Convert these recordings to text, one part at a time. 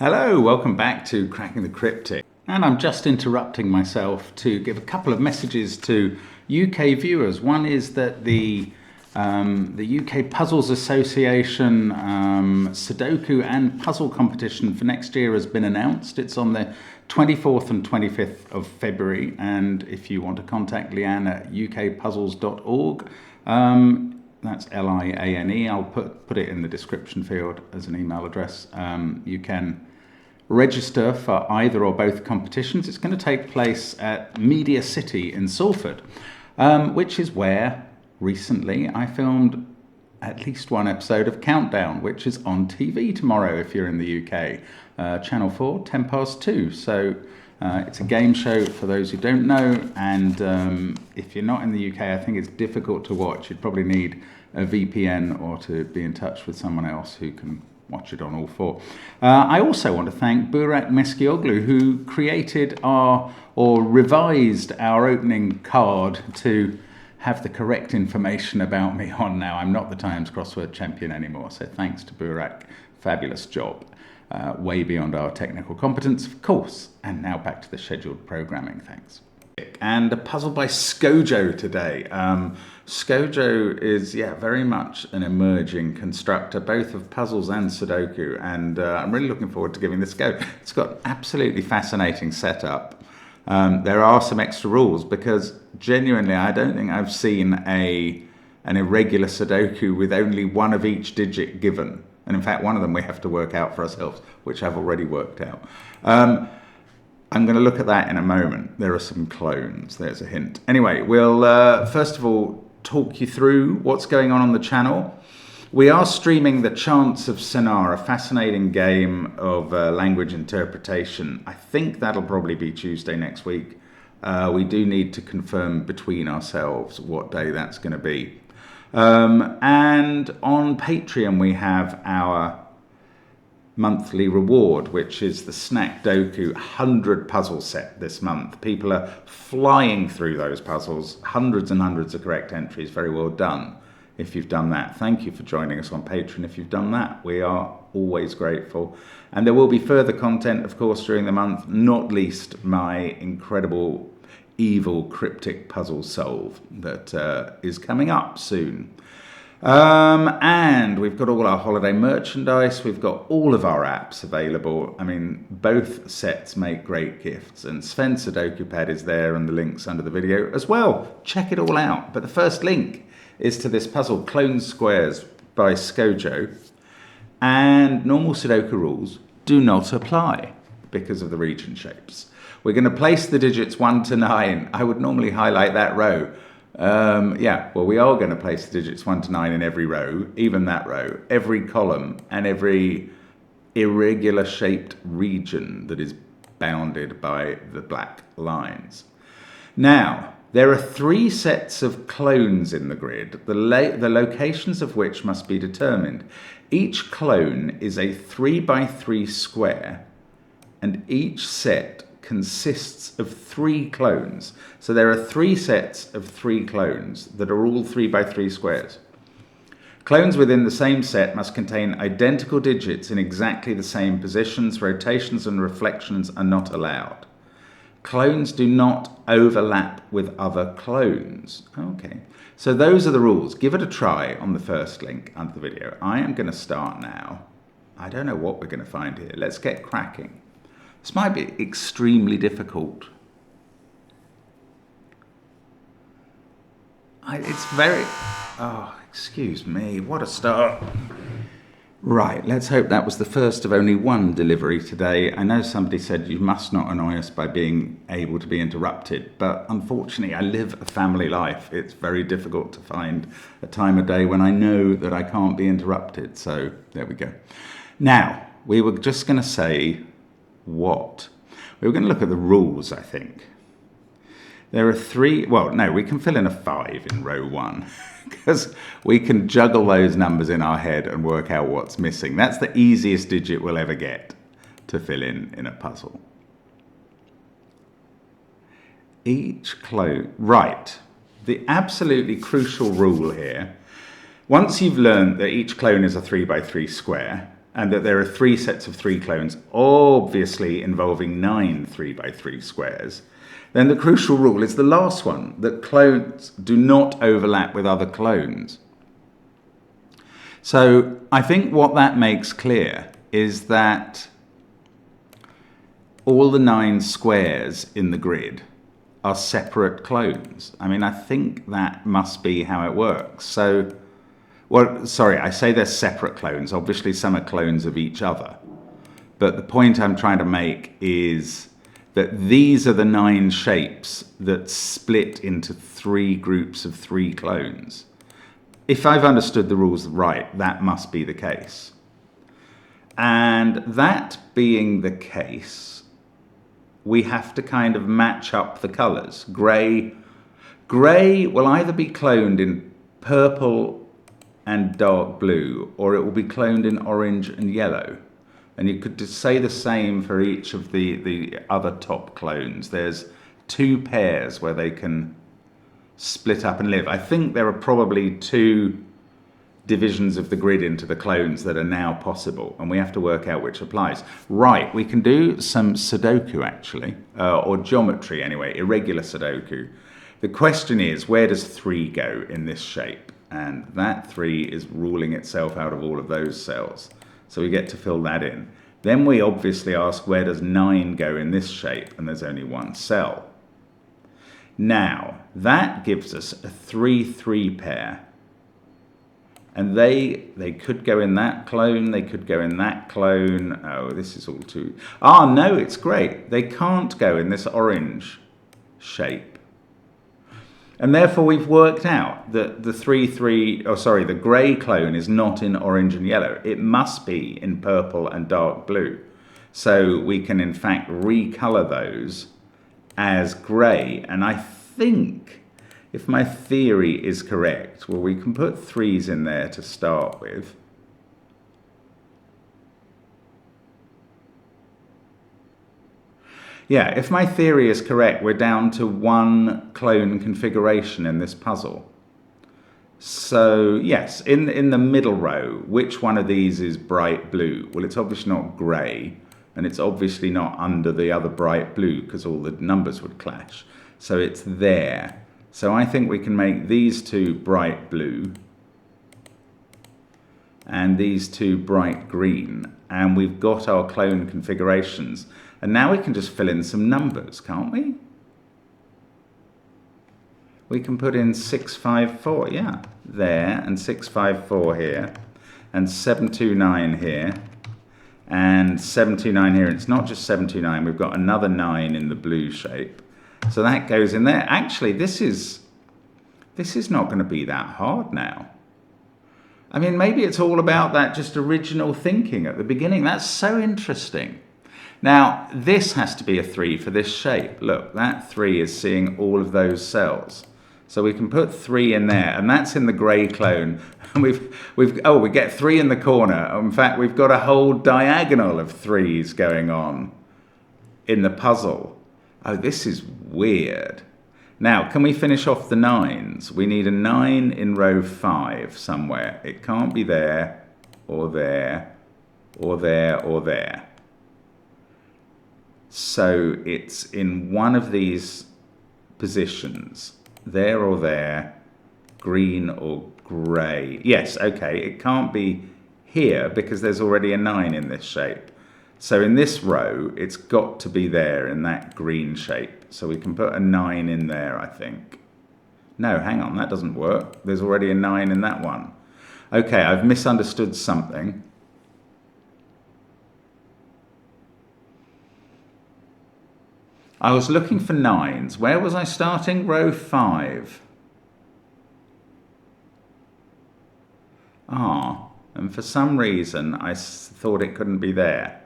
Hello, welcome back to Cracking the Cryptic. And I'm just interrupting myself to give a couple of messages to UK viewers. One is that the UK Puzzles Association Sudoku and puzzle competition for next year has been announced. It's on the 24th and 25th of February, and if you want to contact Liane at ukpuzzles.org, that's Liane. I'll put it in the description field as an email address. You can register for either or both competitions. It's going to take place at Media City in Salford, which is where recently I filmed at least one episode of Countdown, which is on TV tomorrow if you're in the UK. Channel 4, 2:10. So it's a game show for those who don't know, and if you're not in the UK, I think it's difficult to watch. You'd probably need a VPN or to be in touch with someone else who can watch it on all four. I also want to thank Burak Meskioglu, who created or revised our opening card to have the correct information about me on now. I'm not the Times crossword champion anymore, so thanks to Burak. Fabulous job. Way beyond our technical competence, of course. And now back to the scheduled programming, thanks. And a puzzle by Skojo today. Skojo is, very much an emerging constructor, both of puzzles and Sudoku, and I'm really looking forward to giving this a go. It's got absolutely fascinating setup. There are some extra rules because genuinely I don't think I've seen an irregular Sudoku with only one of each digit given. And in fact, one of them we have to work out for ourselves, which I've already worked out. I'm going to look at that in a moment. There are some clones. There's a hint. Anyway, we'll first of all talk you through what's going on the channel. We are streaming The Chance of Sonar, a fascinating game of language interpretation. I think that'll probably be Tuesday next week. We do need to confirm between ourselves what day that's going to be. And on Patreon we have our monthly reward, which is the Snack Doku 100 puzzle set this month. People are flying through those puzzles, hundreds and hundreds of correct entries. Very well done if you've done that. Thank you for joining us on Patreon if you've done that. We are always grateful. And there will be further content, of course, during the month, not least my incredible evil cryptic puzzle solve that is coming up soon. And we've got all our holiday merchandise. We've got all of our apps available. I mean, both sets make great gifts, and Sven's Sudoku pad is there and the links under the video as well. Check it all out. But the first link is to this puzzle, Clone Squares by Skojo. And normal Sudoku rules do not apply because of the region shapes. We're going to place the digits 1 to 9. I would normally highlight that row. We are going to place the digits 1 to 9 in every row, even that row, every column, and every irregular shaped region that is bounded by the black lines. Now, there are 3 sets of clones in the grid, the locations of which must be determined. Each clone is a 3 by 3 square, and each set consists of 3 clones. So there are 3 sets of 3 clones that are all 3 by 3 squares. Clones within the same set must contain identical digits in exactly the same positions. Rotations and reflections are not allowed. Clones do not overlap with other clones. Okay, so those are the rules. Give it a try on the first link under the video. I am going to start now. I don't know what we're going to find here. Let's get cracking. This might be extremely difficult. Excuse me, what a start. Right, let's hope that was the first of only one delivery today. I know somebody said you must not annoy us by being able to be interrupted, but unfortunately I live a family life. It's very difficult to find a time of day when I know that I can't be interrupted. So there we go. Now, we were just going to say what? We were going to look at the rules, I think. There are 3, we can fill in a 5 in row 1 because we can juggle those numbers in our head and work out what's missing. That's the easiest digit we'll ever get to fill in a puzzle. Each clone, right. The absolutely crucial rule here, once you've learned that each clone is a 3 by 3 square, and that there are 3 sets of 3 clones, obviously involving 9 3x3 squares, then the crucial rule is the last one, that clones do not overlap with other clones. So I think what that makes clear is that all the 9 squares in the grid are separate clones. I mean, I think that must be how it works. So, well, sorry, I say they're separate clones. Obviously, some are clones of each other. But the point I'm trying to make is that these are the 9 shapes that split into 3 groups of 3 clones. If I've understood the rules right, that must be the case. And that being the case, we have to kind of match up the colours. Grey will either be cloned in purple and dark blue, or it will be cloned in orange and yellow. And you could say the same for each of the other top clones. There's 2 pairs where they can split up and live. I think there are probably 2 divisions of the grid into the clones that are now possible, and we have to work out which applies. Right, we can do some Sudoku actually, or geometry anyway, irregular Sudoku. The question is, where does 3 go in this shape? And that 3 is ruling itself out of all of those cells. So we get to fill that in. Then we obviously ask, where does 9 go in this shape? And there's only 1 cell. Now, that gives us a 3-3 pair. And they could go in that clone, they could go in that clone. Oh, this is all too... Ah, no, it's great. They can't go in this orange shape. And therefore we've worked out that the grey clone is not in orange and yellow. It must be in purple and dark blue. So we can in fact recolor those as grey. And I think, if my theory is correct, well, we can put 3s in there to start with. Yeah, if my theory is correct, we're down to 1 clone configuration in this puzzle. So, yes, in the middle row, which one of these is bright blue? Well, it's obviously not grey, and it's obviously not under the other bright blue, because all the numbers would clash. So it's there. So I think we can make these 2 bright blue, and these 2 bright green, and we've got our clone configurations. And now we can just fill in some numbers, can't we? We can put in 654, yeah, there, and 654 here, and 729 here, and 729 here. And it's not just 729, we've got another 9 in the blue shape. So that goes in there. Actually, this is not going to be that hard now. I mean, maybe it's all about that just original thinking at the beginning. That's so interesting. Now, this has to be a 3 for this shape. Look, that 3 is seeing all of those cells. So we can put 3 in there, and that's in the grey clone. And we get 3 in the corner. In fact, we've got a whole diagonal of 3s going on in the puzzle. Oh, this is weird. Now, can we finish off the 9s? We need a 9 in row 5 somewhere. It can't be there, or there, or there, or there. So it's in one of these positions, there or there, green or grey. Yes, okay, it can't be here because there's already a 9 in this shape. So in this row, it's got to be there in that green shape. So we can put a 9 in there, I think. No, hang on, that doesn't work. There's already a 9 in that one. Okay, I've misunderstood something. I was looking for 9s. Where was I starting? Row 5. Ah, and for some reason I thought it couldn't be there.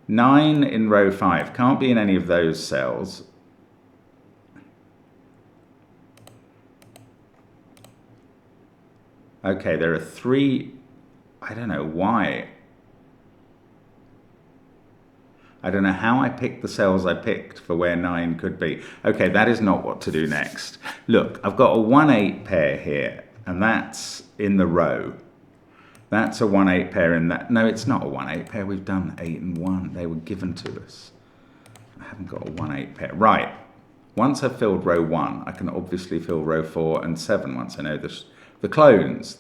9 in row 5. Can't be in any of those cells. Okay, there are 3. I don't know why. I don't know how I picked the cells I picked for where 9 could be. Okay, that is not what to do next. Look, I've got a 1-8 pair here, and that's in the row. That's a 1-8 pair in that. No, it's not a 1-8 pair. We've done 8 and 1. They were given to us. I haven't got a 1-8 pair. Right. Once I've filled row 1, I can obviously fill row 4 and 7 once I know the clones.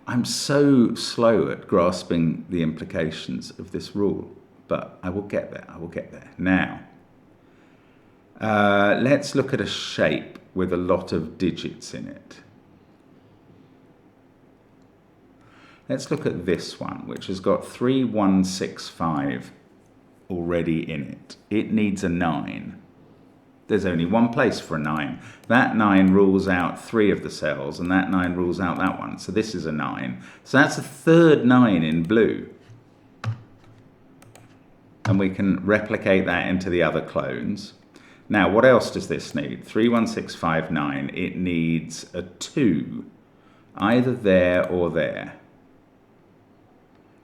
I'm so slow at grasping the implications of this rule, but I will get there. I will get there. Now, let's look at a shape with a lot of digits in it. Let's look at this one, which has got 3, 1, 6, 5 already in it. It needs a 9. There's only one place for a 9. That 9 rules out 3 of the cells, and that 9 rules out that one. So this is a 9. So that's a third 9 in blue. And we can replicate that into the other clones. Now, what else does this need? 3, 1, 6, 5, 9. It needs a 2, either there or there.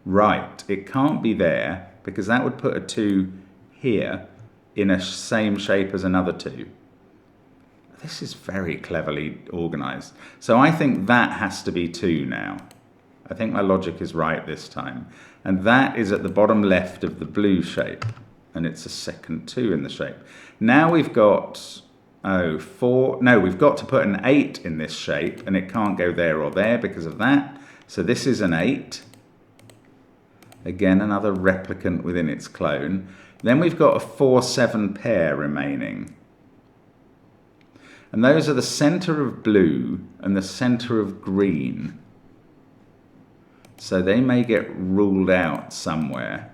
Right, it can't be there, because that would put a 2 here in a same shape as another 2. This is very cleverly organised. So I think that has to be 2 now. I think my logic is right this time. And that is at the bottom left of the blue shape. And it's a second 2 in the shape. Now we've got, 4. No, we've got to put an 8 in this shape, and it can't go there or there because of that. So this is an 8. Again, another replicant within its clone. Then we've got a 4, 7 pair remaining. And those are the centre of blue and the centre of green. So they may get ruled out somewhere.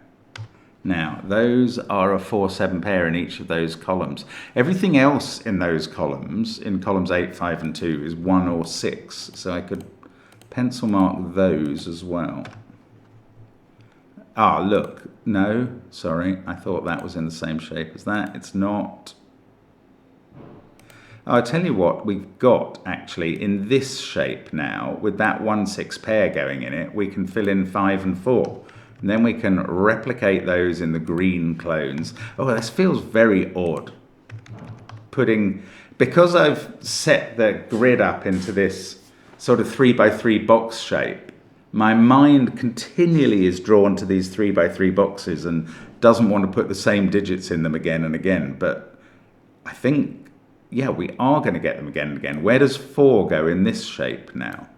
Now, those are a 4, 7 pair in each of those columns. Everything else in those columns, in columns 8, 5 and 2, is 1 or 6. So I could pencil mark those as well. Ah, look, no, sorry, I thought that was in the same shape as that. It's not. I'll tell you what we've got, actually, in this shape now, with that 1, 6 pair going in it, we can fill in 5 and 4. And then we can replicate those in the green clones. Oh, this feels very odd. Because I've set the grid up into this sort of 3 by 3 box shape, my mind continually is drawn to these 3 by 3 boxes and doesn't want to put the same digits in them again and again. But I think, yeah, we are going to get them again and again. Where does 4 go in this shape now?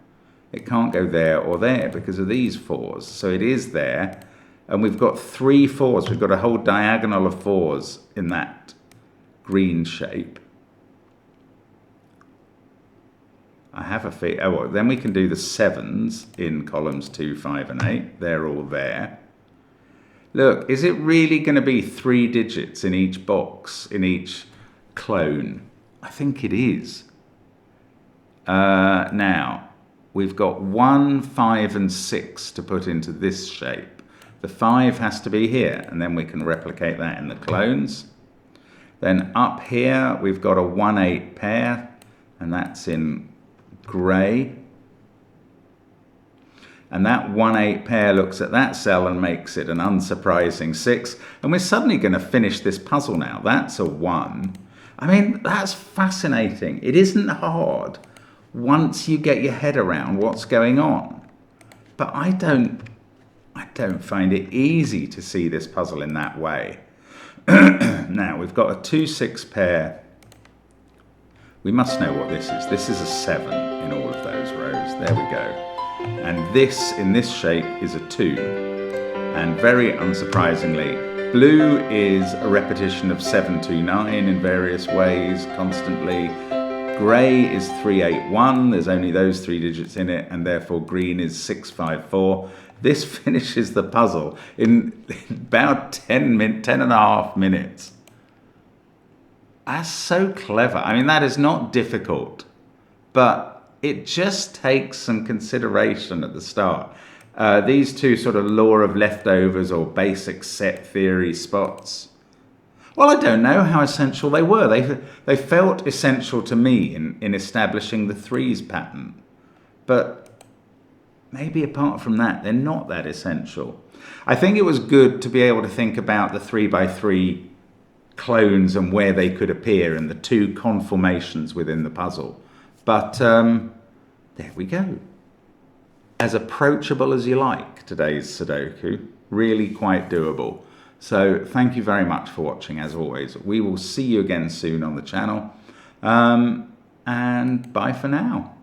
It can't go there or there because of these 4s. So it is there. And we've got 3 4s. We've got a whole diagonal of 4s in that green shape. I have a feeling. Oh, well, then we can do the 7s in columns 2, 5 and 8. They're all there. Look, is it really going to be 3 digits in each box, in each clone? I think it is. Now, we've got 1, 5 and 6 to put into this shape. The 5 has to be here, and then we can replicate that in the clones. Then up here, we've got a 1, 8 pair, and that's in grey. And that 1, 8 pair looks at that cell and makes it an unsurprising 6. And we're suddenly going to finish this puzzle now. That's a 1. I mean, that's fascinating. It isn't hard once you get your head around what's going on. But I don't find it easy to see this puzzle in that way. Now, we've got a 2, 6 pair. We must know what this is. This is a 7 in all of those rows. There we go. And this, in this shape, is a 2. And very unsurprisingly, blue is a repetition of 7, 2, 9 in various ways, constantly. Grey is 3, 8, 1. There's only those 3 digits in it, and therefore green is 6, 5, 4. This finishes the puzzle in about 10 and a half minutes. That's so clever. I mean, that is not difficult, but it just takes some consideration at the start. These two sort of law of leftovers or basic set theory spots, well, I don't know how essential they were. They felt essential to me in establishing the 3s pattern, but maybe apart from that, they're not that essential. I think it was good to be able to think about the 3 by 3 clones and where they could appear and the 2 conformations within the puzzle. But there we go. as approachable as you like, today's Sudoku. Really quite doable. So thank you very much for watching, as always. We will see you again soon on the channel. And bye for now.